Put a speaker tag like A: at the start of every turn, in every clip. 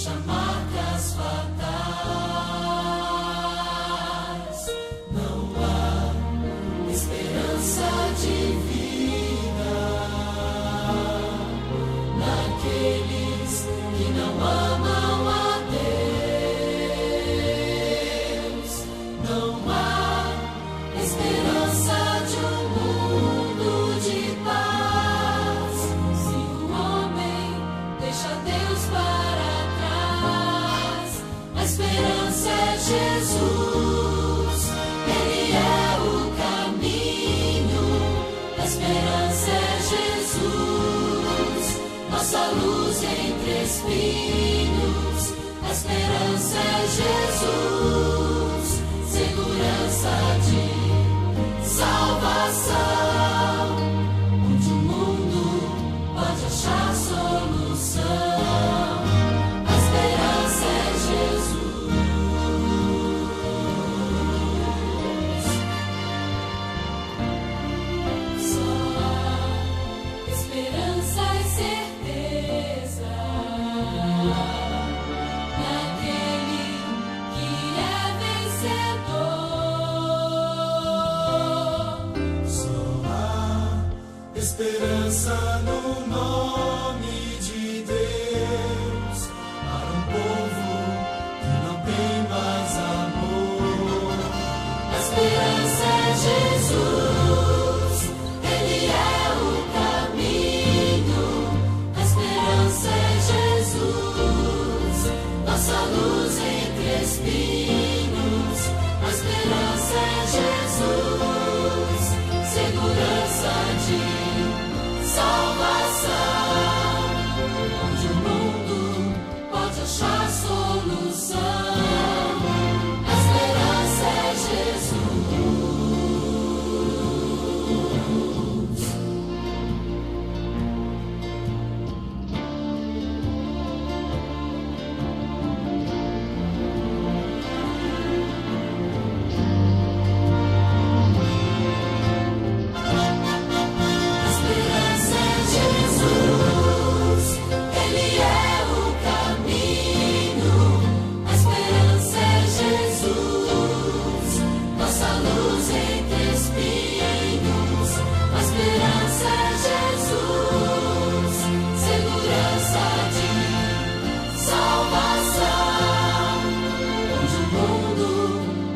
A: deixa marcas fatais. Não há esperança de vida naqueles que não amam a Deus. Não há esperança de um mundo de paz se o homem deixa Deus para trás. A esperança é Jesus, Ele é o caminho. A esperança é Jesus, nossa luz entre espinhos. A esperança é Jesus, segurança de salvação, onde o mundo pode achar solução. A esperança é Jesus. Só há esperança e certeza naquele que é vencedor.
B: Só há esperança no nome de Deus para um povo que não tem mais amor.
A: A esperança é Jesus, Ele é o caminho. A esperança é Jesus, nossa luz entre espinhos. A esperança é Jesus, segurança de salvação, onde o mundo pode achar solução. A esperança é Jesus. A esperança é Jesus, Ele é o caminho. A esperança é Jesus, nossa luz entre espinhos. A esperança é Jesus, segurança de salvação, onde o mundo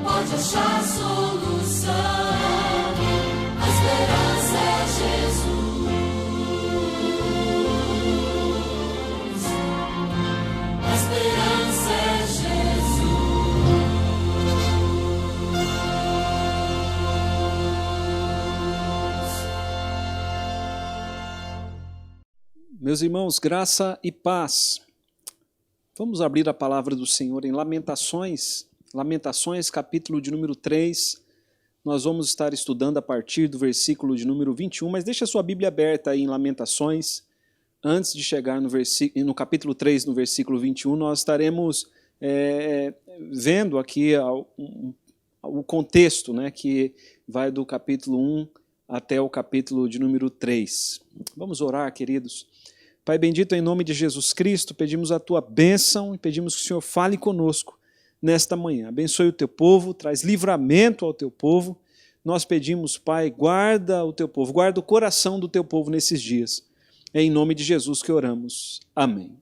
A: pode achar solução. A esperança é Jesus. A esperança é Jesus.
C: Meus irmãos, graça e paz. Vamos abrir a palavra do Senhor em Lamentações, capítulo de número 3. Nós vamos estar estudando a partir do versículo de número 21, mas deixa a sua Bíblia aberta aí em Lamentações. Antes de chegar no capítulo 3, no versículo 21, nós estaremos vendo aqui o contexto, né, que vai do capítulo 1 até o capítulo de número 3. Vamos orar, queridos. Pai bendito, em nome de Jesus Cristo, pedimos a Tua bênção e pedimos que o Senhor fale conosco nesta manhã. Abençoe o Teu povo, traz livramento ao Teu povo. Nós pedimos, Pai, guarda o Teu povo, guarda o coração do Teu povo nesses dias. É em nome de Jesus que oramos. Amém.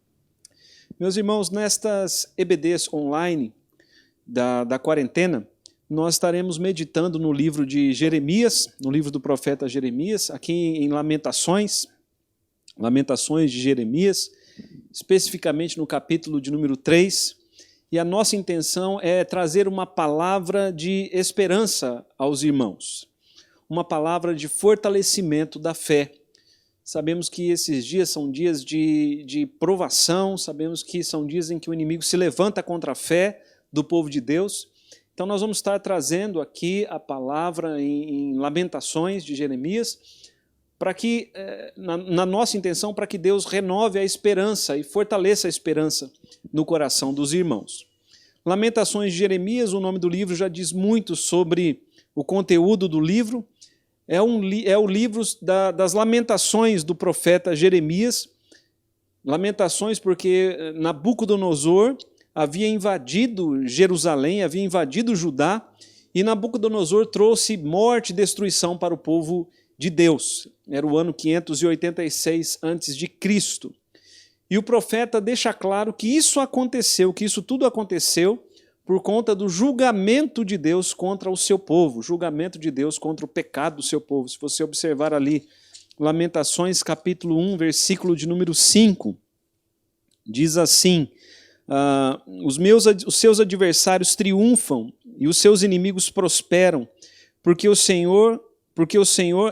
C: Meus irmãos, nestas EBDs online da quarentena, nós estaremos meditando no livro de Jeremias, no livro do profeta Jeremias, aqui em Lamentações de Jeremias, especificamente no capítulo de número 3, e a nossa intenção é trazer uma palavra de esperança aos irmãos, uma palavra de fortalecimento da fé. Sabemos que esses dias são dias de provação, sabemos que são dias em que o inimigo se levanta contra a fé do povo de Deus. Então nós vamos estar trazendo aqui a palavra em Lamentações de Jeremias, para que, na nossa intenção, para que Deus renove a esperança e fortaleça a esperança no coração dos irmãos. Lamentações de Jeremias, o nome do livro já diz muito sobre o conteúdo do livro. É o livro das lamentações do profeta Jeremias, Lamentações porque Nabucodonosor havia invadido Jerusalém, havia invadido Judá, e Nabucodonosor trouxe morte e destruição para o povo de Deus. Era o ano 586 a.C. E o profeta deixa claro que isso aconteceu, que isso tudo aconteceu por conta do julgamento de Deus contra o seu povo, julgamento de Deus contra o pecado do seu povo. Se você observar ali, Lamentações capítulo 1, versículo de número 5, diz assim, os seus adversários triunfam e os seus inimigos prosperam, porque o Senhor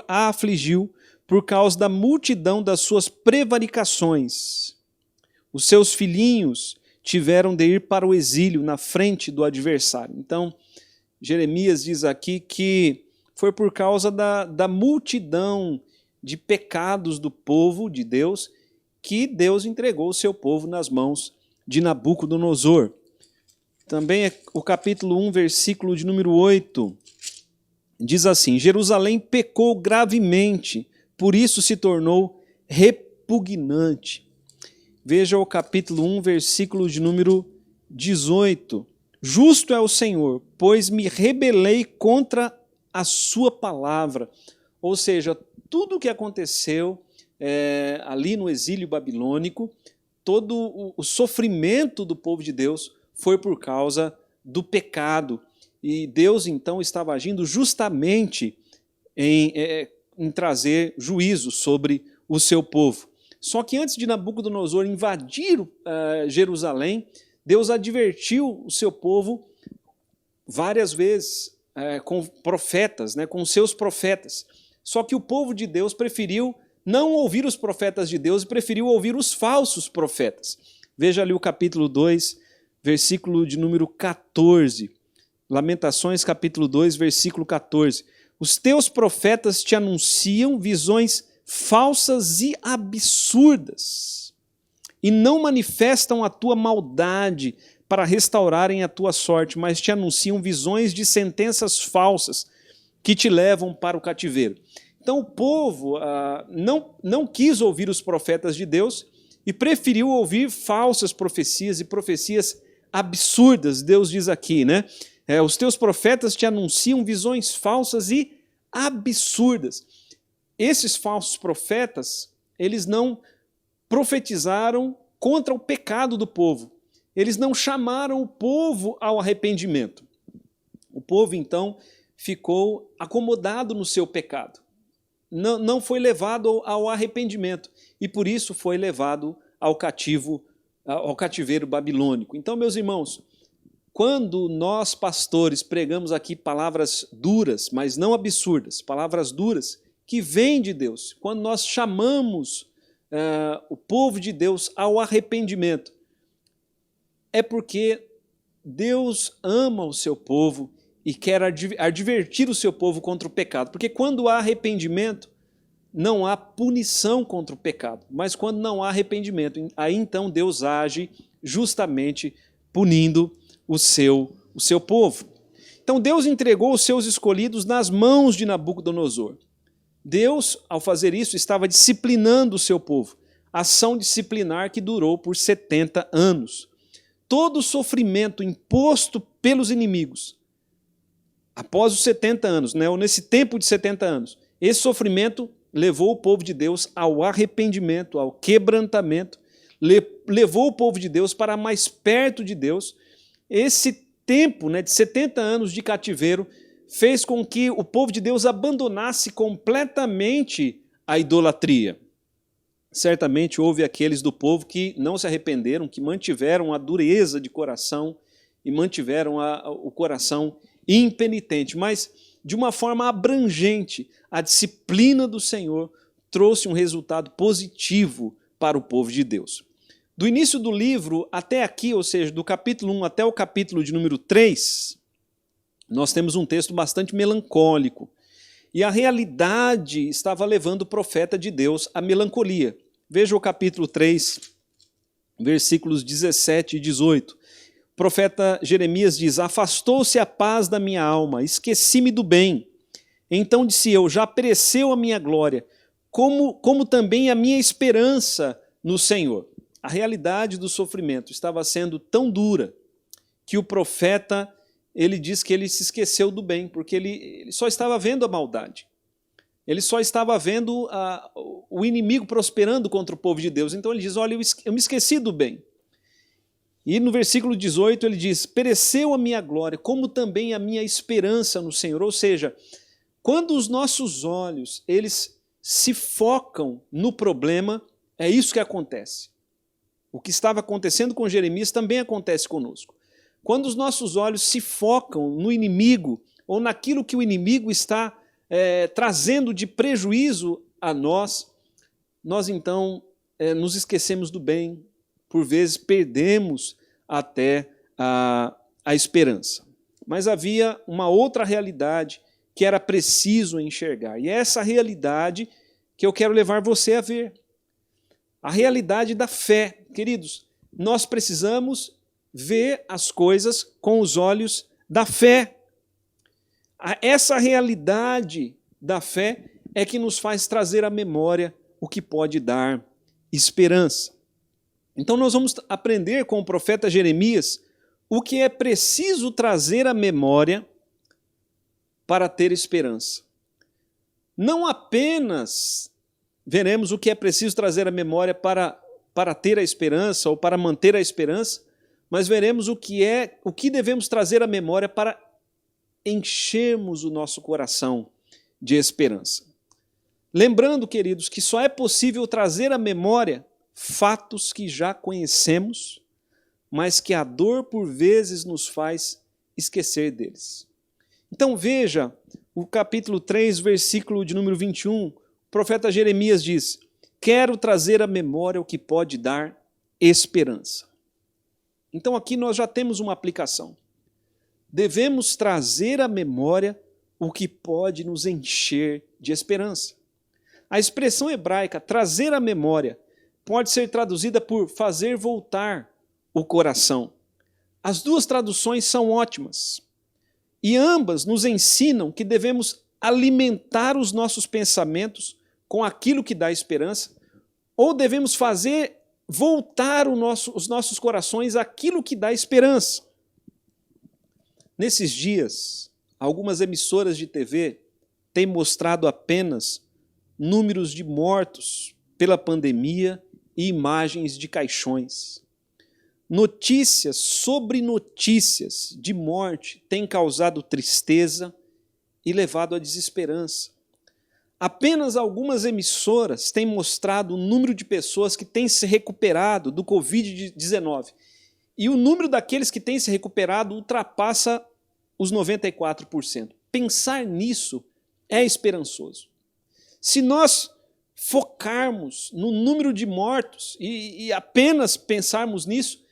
C: a afligiu por causa da multidão das suas prevaricações. Os seus filhinhos tiveram de ir para o exílio na frente do adversário. Então, Jeremias diz aqui que foi por causa da multidão de pecados do povo de Deus que Deus entregou o seu povo nas mãos de Nabucodonosor. Também o capítulo 1, versículo de número 8, diz assim, Jerusalém pecou gravemente, por isso se tornou repugnante. Veja o capítulo 1, versículo de número 18. Justo é o Senhor, pois me rebelei contra a sua palavra. Ou seja, tudo o que aconteceu ali no exílio babilônico, todo o sofrimento do povo de Deus foi por causa do pecado. E Deus, então, estava agindo justamente em trazer juízo sobre o seu povo. Só que antes de Nabucodonosor invadir Jerusalém, Deus advertiu o seu povo várias vezes com profetas, com seus profetas. Só que o povo de Deus preferiu não ouvir os profetas de Deus e preferiu ouvir os falsos profetas. Veja ali o capítulo 2, versículo de número 14. Lamentações, capítulo 2, versículo 14. Os teus profetas te anunciam visões falsas e absurdas, e não manifestam a tua maldade para restaurarem a tua sorte, mas te anunciam visões de sentenças falsas que te levam para o cativeiro. Então o povo não quis ouvir os profetas de Deus e preferiu ouvir falsas profecias e profecias absurdas. Deus diz aqui, os teus profetas te anunciam visões falsas e absurdas. Esses falsos profetas, eles não profetizaram contra o pecado do povo. Eles não chamaram o povo ao arrependimento. O povo, então, ficou acomodado no seu pecado. Não foi levado ao arrependimento e, por isso, foi levado ao cativeiro babilônico. Então, meus irmãos, quando nós, pastores, pregamos aqui palavras duras, mas não absurdas, palavras duras, que vêm de Deus, quando nós chamamos o povo de Deus ao arrependimento, é porque Deus ama o seu povo e quer advertir o seu povo contra o pecado. Porque quando há arrependimento, não há punição contra o pecado. Mas quando não há arrependimento, aí então Deus age justamente punindo o seu povo. Então Deus entregou os seus escolhidos nas mãos de Nabucodonosor. Deus, ao fazer isso, estava disciplinando o seu povo. Ação disciplinar que durou por 70 anos. Todo o sofrimento imposto pelos inimigos, após os 70 anos, ou nesse tempo de 70 anos, esse sofrimento levou o povo de Deus ao arrependimento, ao quebrantamento, levou o povo de Deus para mais perto de Deus. Esse tempo de 70 anos de cativeiro fez com que o povo de Deus abandonasse completamente a idolatria. Certamente houve aqueles do povo que não se arrependeram, que mantiveram a dureza de coração e mantiveram o coração impenitente, mas de uma forma abrangente, a disciplina do Senhor trouxe um resultado positivo para o povo de Deus. Do início do livro até aqui, ou seja, do capítulo 1 até o capítulo de número 3, nós temos um texto bastante melancólico. E a realidade estava levando o profeta de Deus à melancolia. Veja o capítulo 3, versículos 17 e 18. O profeta Jeremias diz, afastou-se a paz da minha alma, esqueci-me do bem. Então disse eu, já pereceu a minha glória, como também a minha esperança no Senhor. a realidade do sofrimento estava sendo tão dura que o profeta, ele diz que ele se esqueceu do bem, porque ele só estava vendo a maldade. Ele só estava vendo o inimigo prosperando contra o povo de Deus. Então ele diz, olha, eu me esqueci do bem. E no versículo 18 ele diz, pereceu a minha glória, como também a minha esperança no Senhor. Ou seja, quando os nossos olhos, eles se focam no problema, é isso que acontece. O que estava acontecendo com Jeremias também acontece conosco. Quando os nossos olhos se focam no inimigo, ou naquilo que o inimigo está trazendo de prejuízo a nós então nos esquecemos do bem, por vezes perdemos até a esperança. Mas havia uma outra realidade que era preciso enxergar, e é essa realidade que eu quero levar você a ver. A realidade da fé. Queridos, nós precisamos ver as coisas com os olhos da fé. Essa realidade da fé é que nos faz trazer à memória o que pode dar esperança. Então nós vamos aprender com o profeta Jeremias o que é preciso trazer à memória para ter esperança. Não apenas veremos o que é preciso trazer à memória para ter a esperança ou para manter a esperança, mas veremos o que devemos trazer à memória para enchermos o nosso coração de esperança. Lembrando, queridos, que só é possível trazer à memória fatos que já conhecemos, mas que a dor por vezes nos faz esquecer deles. Então veja o capítulo 3, versículo de número 21, o profeta Jeremias diz, quero trazer à memória o que pode dar esperança. Então aqui nós já temos uma aplicação. Devemos trazer à memória o que pode nos encher de esperança. A expressão hebraica, trazer à memória, pode ser traduzida por fazer voltar o coração. As duas traduções são ótimas. E ambas nos ensinam que devemos alimentar os nossos pensamentos com aquilo que dá esperança, ou devemos fazer voltar os nossos corações àquilo que dá esperança. Nesses dias, algumas emissoras de TV têm mostrado apenas números de mortos pela pandemia e imagens de caixões. Notícias sobre notícias de morte têm causado tristeza e levado à desesperança. Apenas algumas emissoras têm mostrado o número de pessoas que têm se recuperado do Covid-19. E o número daqueles que têm se recuperado ultrapassa os 94%. Pensar nisso é esperançoso. Se nós focarmos no número de mortos e apenas pensarmos nisso,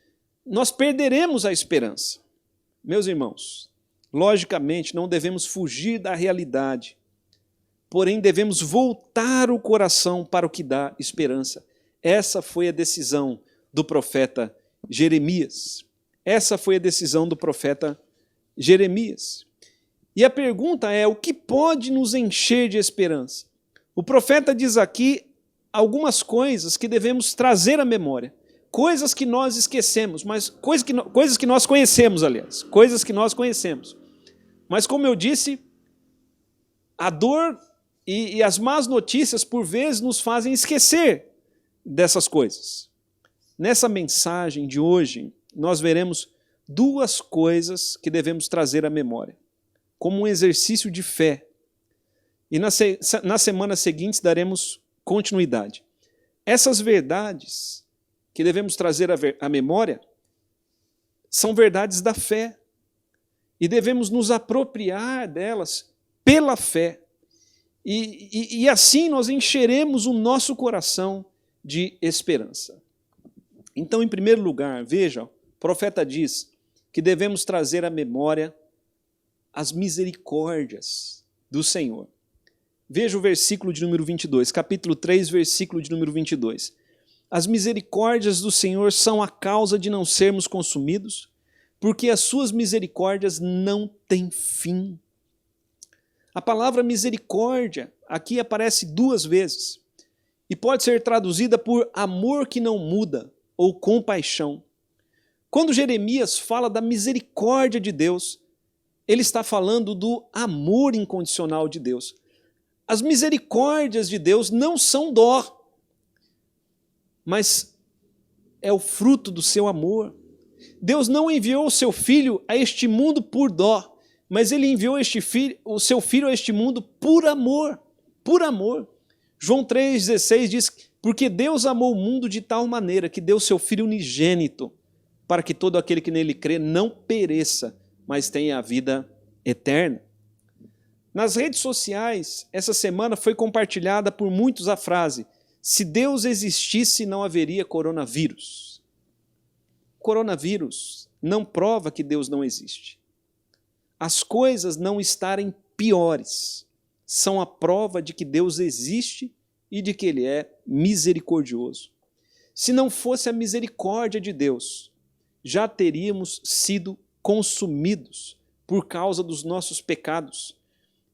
C: nós perderemos a esperança. Meus irmãos, logicamente não devemos fugir da realidade, porém devemos voltar o coração para o que dá esperança. Essa foi a decisão do profeta Jeremias. Essa foi a decisão do profeta Jeremias. E a pergunta é, o que pode nos encher de esperança? O profeta diz aqui algumas coisas que devemos trazer à memória. Coisas que nós esquecemos, mas coisas que nós conhecemos, aliás. Coisas que nós conhecemos. Mas como eu disse, a dor e as más notícias, por vezes, nos fazem esquecer dessas coisas. Nessa mensagem de hoje, nós veremos duas coisas que devemos trazer à memória, como um exercício de fé. E nas semanas seguintes daremos continuidade. Essas verdades que devemos trazer à memória são verdades da fé. E devemos nos apropriar delas pela fé. E assim nós encheremos o nosso coração de esperança. Então, em primeiro lugar, veja, o profeta diz que devemos trazer à memória as misericórdias do Senhor. Veja o versículo de número 22, capítulo 3, versículo de número 22. As misericórdias do Senhor são a causa de não sermos consumidos, porque as suas misericórdias não têm fim. A palavra misericórdia aqui aparece duas vezes e pode ser traduzida por amor que não muda ou compaixão. Quando Jeremias fala da misericórdia de Deus, ele está falando do amor incondicional de Deus. As misericórdias de Deus não são dó, mas é o fruto do seu amor. Deus não enviou o seu Filho a este mundo por dó, mas ele enviou o seu Filho a este mundo por amor. Por amor. João 3,16 diz, porque Deus amou o mundo de tal maneira que deu seu Filho unigênito, para que todo aquele que nele crê não pereça, mas tenha a vida eterna. Nas redes sociais, essa semana foi compartilhada por muitos a frase, se Deus existisse, não haveria coronavírus. Coronavírus não prova que Deus não existe. As coisas não estarem piores são a prova de que Deus existe e de que Ele é misericordioso. Se não fosse a misericórdia de Deus, já teríamos sido consumidos por causa dos nossos pecados.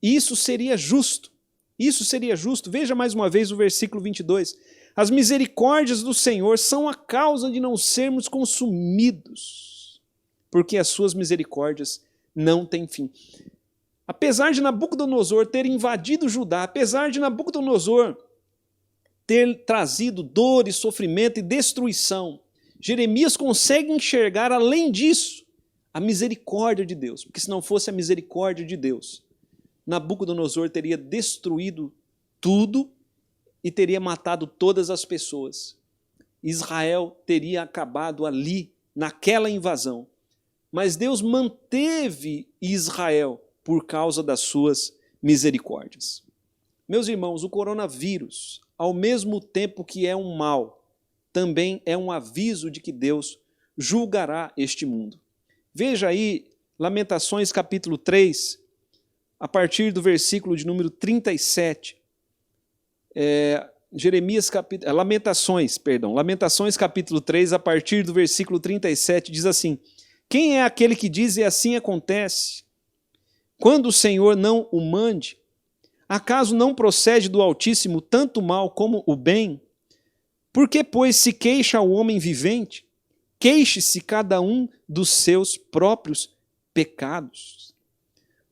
C: E isso seria justo. Isso seria justo. Veja mais uma vez o versículo 22. As misericórdias do Senhor são a causa de não sermos consumidos, porque as suas misericórdias não têm fim. Apesar de Nabucodonosor ter invadido Judá, apesar de Nabucodonosor ter trazido dor e sofrimento e destruição, Jeremias consegue enxergar, além disso, a misericórdia de Deus. Porque se não fosse a misericórdia de Deus, Nabucodonosor teria destruído tudo e teria matado todas as pessoas. Israel teria acabado ali, naquela invasão. Mas Deus manteve Israel por causa das suas misericórdias. Meus irmãos, o coronavírus, ao mesmo tempo que é um mal, também é um aviso de que Deus julgará este mundo. Veja aí, Lamentações capítulo 3, a partir do versículo de número 37. Lamentações capítulo 3, a partir do versículo 37, diz assim, quem é aquele que diz e assim acontece? Quando o Senhor não o mande, acaso não procede do Altíssimo tanto o mal como o bem? Por que, pois, se queixa o homem vivente? Queixe-se cada um dos seus próprios pecados.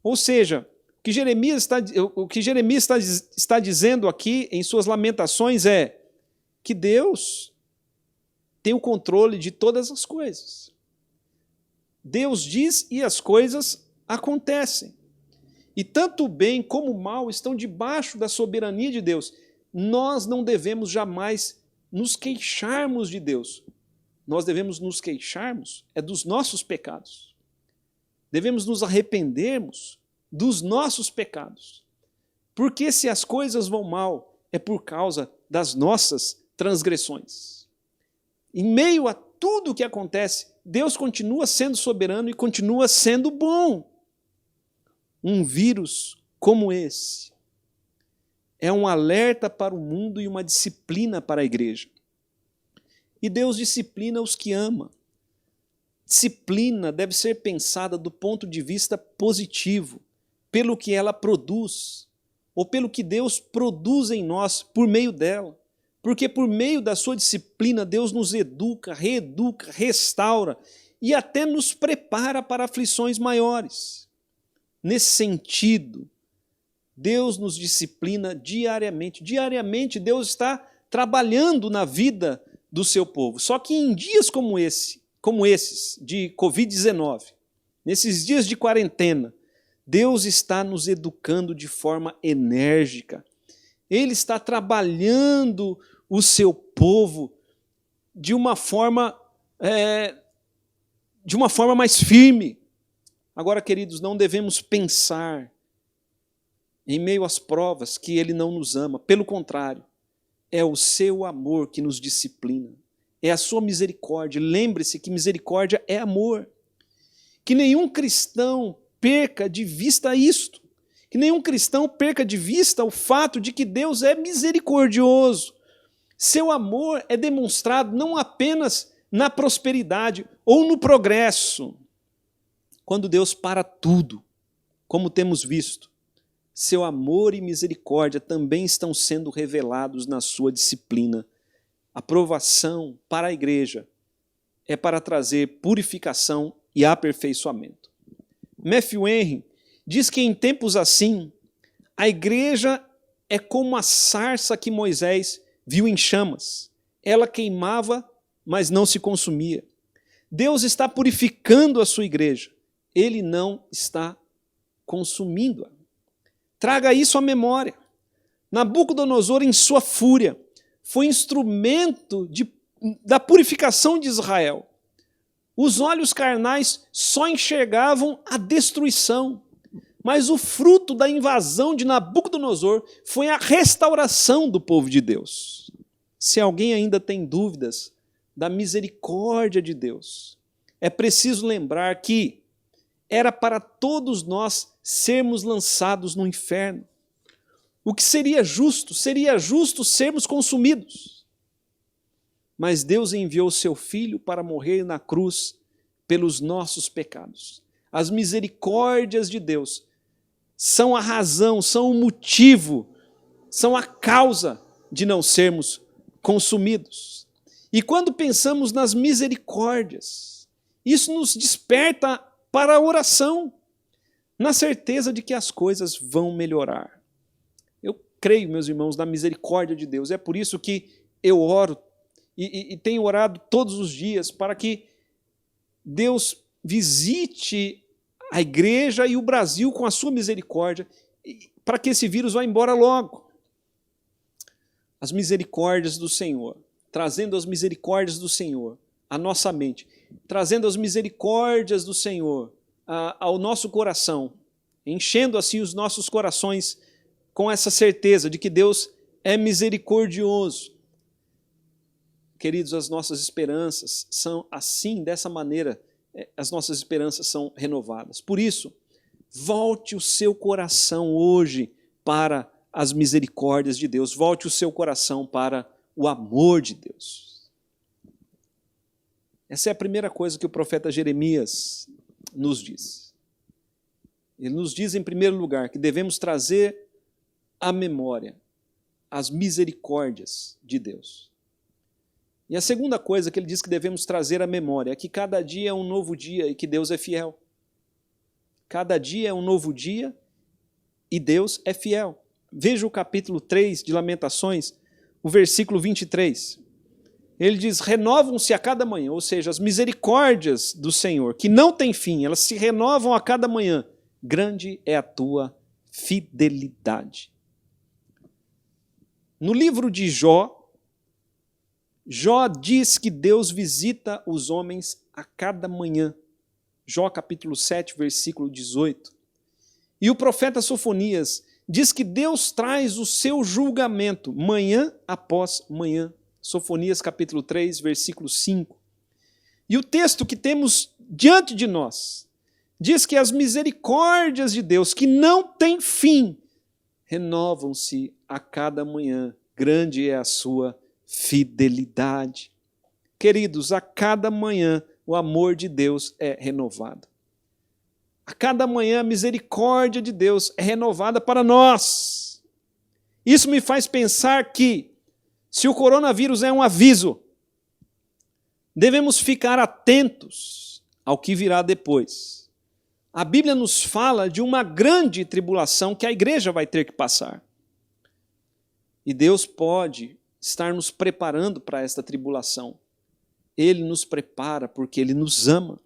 C: Ou seja, o que Jeremias está dizendo aqui em suas lamentações é que Deus tem o controle de todas as coisas. Deus diz e as coisas acontecem. E tanto o bem como o mal estão debaixo da soberania de Deus. Nós não devemos jamais nos queixarmos de Deus. Nós devemos nos queixarmos dos nossos pecados. Devemos nos arrependermos dos nossos pecados. Porque se as coisas vão mal, é por causa das nossas transgressões. Em meio a tudo o que acontece, Deus continua sendo soberano e continua sendo bom. Um vírus como esse é um alerta para o mundo e uma disciplina para a igreja. E Deus disciplina os que ama. Disciplina deve ser pensada do ponto de vista positivo, pelo que ela produz, ou pelo que Deus produz em nós por meio dela. Porque por meio da sua disciplina, Deus nos educa, reeduca, restaura e até nos prepara para aflições maiores. Nesse sentido, Deus nos disciplina diariamente. Diariamente, Deus está trabalhando na vida do seu povo. Só que em dias como esses de Covid-19, nesses dias de quarentena, Deus está nos educando de forma enérgica. Ele está trabalhando o seu povo de uma forma mais firme. Agora, queridos, não devemos pensar em meio às provas que Ele não nos ama. Pelo contrário, é o seu amor que nos disciplina. É a sua misericórdia. Lembre-se que misericórdia é amor. Que nenhum cristão perca de vista isto. Que nenhum cristão perca de vista o fato de que Deus é misericordioso. Seu amor é demonstrado não apenas na prosperidade ou no progresso. Quando Deus para tudo, como temos visto, seu amor e misericórdia também estão sendo revelados na sua disciplina a provação para a igreja é para trazer purificação e aperfeiçoamento. Matthew Henry diz que em tempos assim, a igreja é como a sarça que Moisés viu em chamas. Ela queimava, mas não se consumia. Deus está purificando a sua igreja. Ele não está consumindo-a. Traga isso à memória. Nabucodonosor, em sua fúria, foi instrumento da purificação de Israel. Os olhos carnais só enxergavam a destruição, mas o fruto da invasão de Nabucodonosor foi a restauração do povo de Deus. Se alguém ainda tem dúvidas da misericórdia de Deus, é preciso lembrar que era para todos nós sermos lançados no inferno. O que seria justo sermos consumidos. Mas Deus enviou o seu Filho para morrer na cruz pelos nossos pecados. As misericórdias de Deus são a razão, são o motivo, são a causa de não sermos consumidos. E quando pensamos nas misericórdias, isso nos desperta para a oração, na certeza de que as coisas vão melhorar. Eu creio, meus irmãos, na misericórdia de Deus. É por isso que eu oro e tenho orado todos os dias para que Deus visite a igreja e o Brasil com a sua misericórdia, para que esse vírus vá embora logo. As misericórdias do Senhor, trazendo as misericórdias do Senhor à nossa mente, trazendo as misericórdias do Senhor ao nosso coração, enchendo assim os nossos corações com essa certeza de que Deus é misericordioso. Queridos, as nossas esperanças são assim, dessa maneira, as nossas esperanças são renovadas. Por isso, volte o seu coração hoje para as misericórdias de Deus, volte o seu coração para o amor de Deus. Essa é a primeira coisa que o profeta Jeremias nos diz. Ele nos diz, em primeiro lugar, que devemos trazer à memória as misericórdias de Deus. E a segunda coisa que ele diz que devemos trazer à memória é que cada dia é um novo dia e que Deus é fiel. Cada dia é um novo dia e Deus é fiel. Veja o capítulo 3 de Lamentações, o versículo 23. Ele diz, renovam-se a cada manhã, ou seja, as misericórdias do Senhor, que não têm fim, elas se renovam a cada manhã. Grande é a tua fidelidade. No livro de Jó diz que Deus visita os homens a cada manhã. Jó capítulo 7, versículo 18. E o profeta Sofonias diz que Deus traz o seu julgamento manhã após manhã. Sofonias capítulo 3, versículo 5. E o texto que temos diante de nós diz que as misericórdias de Deus, que não têm fim, renovam-se a cada manhã. Grande é a sua fidelidade. Queridos, a cada manhã o amor de Deus é renovado. A cada manhã a misericórdia de Deus é renovada para nós. Isso me faz pensar que, se o coronavírus é um aviso, devemos ficar atentos ao que virá depois. A Bíblia nos fala de uma grande tribulação que a igreja vai ter que passar. E Deus pode estar nos preparando para esta tribulação. Ele nos prepara porque Ele nos ama.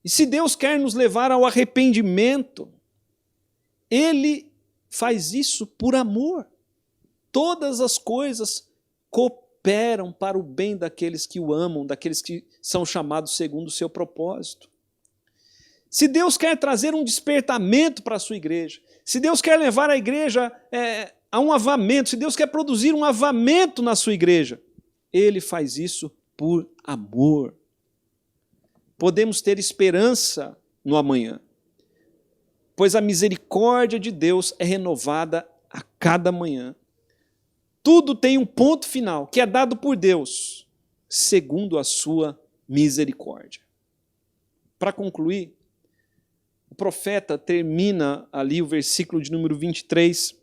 C: E se Deus quer nos levar ao arrependimento, Ele faz isso por amor. Todas as coisas cooperam para o bem daqueles que o amam, daqueles que são chamados segundo o seu propósito. Se Deus quer trazer um despertamento para a sua igreja, se Deus quer levar a igreja a um avamento, se Deus quer produzir um avamento na sua igreja, Ele faz isso por amor. Podemos ter esperança no amanhã, pois a misericórdia de Deus é renovada a cada manhã. Tudo tem um ponto final, que é dado por Deus, segundo a sua misericórdia. Para concluir, o profeta termina ali o versículo de número 23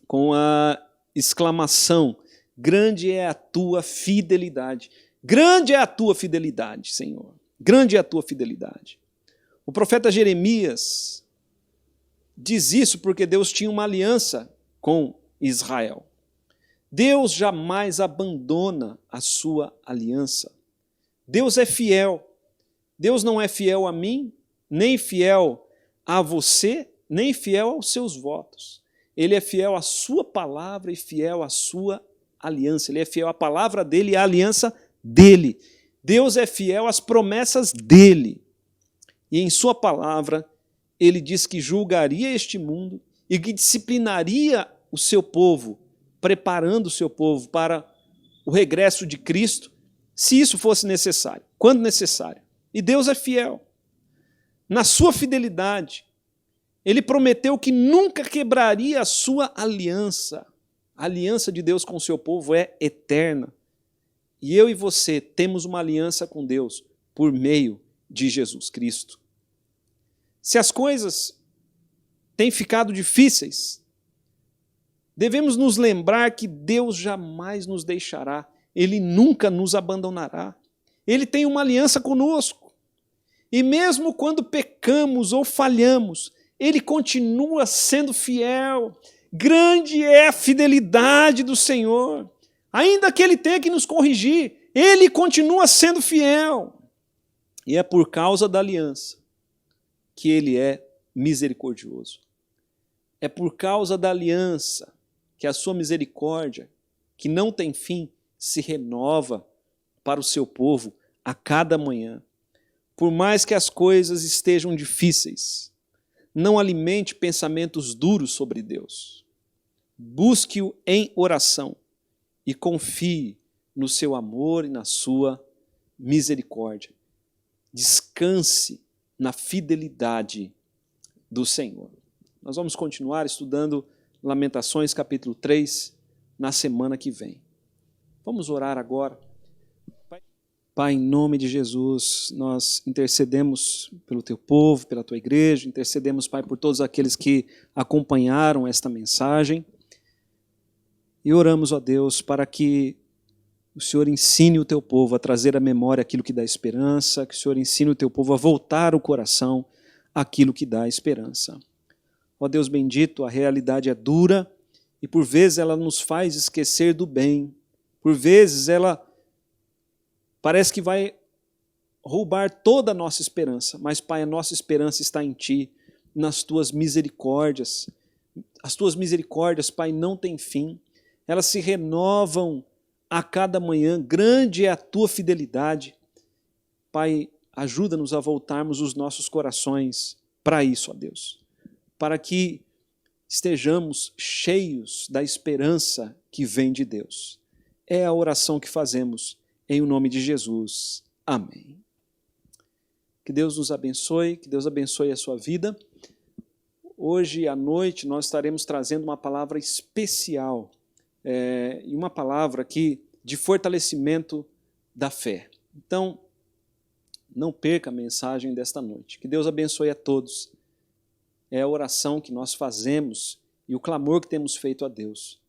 C: com a exclamação, grande é a tua fidelidade. Grande é a tua fidelidade, Senhor. Grande é a tua fidelidade. O profeta Jeremias diz isso porque Deus tinha uma aliança com Israel. Deus jamais abandona a sua aliança. Deus é fiel. Deus não é fiel a mim, nem fiel a você, nem fiel aos seus votos. Ele é fiel à sua palavra e fiel à sua aliança. Ele é fiel à palavra dele e à aliança dele. Deus é fiel às promessas dele. E em sua palavra, ele diz que julgaria este mundo e que disciplinaria o seu povo, preparando o seu povo para o regresso de Cristo, se isso fosse necessário, quando necessário. E Deus é fiel. Na sua fidelidade, ele prometeu que nunca quebraria a sua aliança. A aliança de Deus com o seu povo é eterna. E eu e você temos uma aliança com Deus por meio de Jesus Cristo. Se as coisas têm ficado difíceis, devemos nos lembrar que Deus jamais nos deixará, Ele nunca nos abandonará. Ele tem uma aliança conosco. E mesmo quando pecamos ou falhamos, Ele continua sendo fiel. Grande é a fidelidade do Senhor. Ainda que Ele tenha que nos corrigir, Ele continua sendo fiel. E é por causa da aliança que Ele é misericordioso. É por causa da aliança que a sua misericórdia, que não tem fim, se renova para o seu povo a cada manhã. Por mais que as coisas estejam difíceis, não alimente pensamentos duros sobre Deus. Busque-o em oração e confie no seu amor e na sua misericórdia. Descanse na fidelidade do Senhor. Nós vamos continuar estudando Lamentações capítulo 3 na semana que vem. Vamos orar agora. Pai, em nome de Jesus, nós intercedemos pelo teu povo, pela tua igreja, intercedemos, Pai, por todos aqueles que acompanharam esta mensagem e oramos, ó Deus, para que o Senhor ensine o teu povo a trazer à memória aquilo que dá esperança, que o Senhor ensine o teu povo a voltar o coração àquilo que dá esperança. Ó Deus bendito, a realidade é dura e por vezes ela nos faz esquecer do bem, por vezes ela parece que vai roubar toda a nossa esperança, mas, Pai, a nossa esperança está em Ti, nas Tuas misericórdias. As Tuas misericórdias, Pai, não têm fim, elas se renovam a cada manhã, grande é a Tua fidelidade. Pai, ajuda-nos a voltarmos os nossos corações para isso, ó Deus, para que estejamos cheios da esperança que vem de Deus. É a oração que fazemos em nome de Jesus. Amém. Que Deus nos abençoe, que Deus abençoe a sua vida. Hoje à noite nós estaremos trazendo uma palavra especial, e uma palavra aqui de fortalecimento da fé. Então, não perca a mensagem desta noite. Que Deus abençoe a todos. É a oração que nós fazemos e o clamor que temos feito a Deus,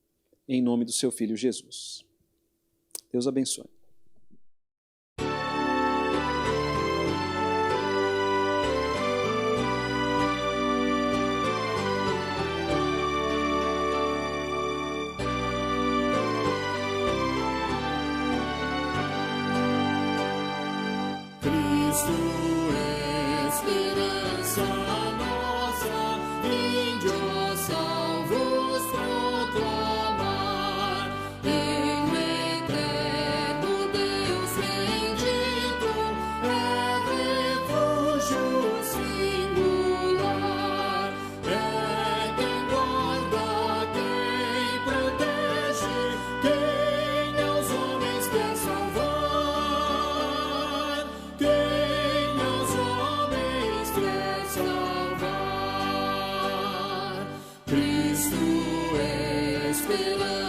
C: em nome do seu Filho Jesus. Deus abençoe.
A: Cristo, esperança nossa, vinde, ó salvos, proclamar. Em o eterno Deus bendito, é refúgio singular. É quem guarda, quem protege, quem aos homens quer salvar. Quem aos homens quer salvar. Cristo é esperança.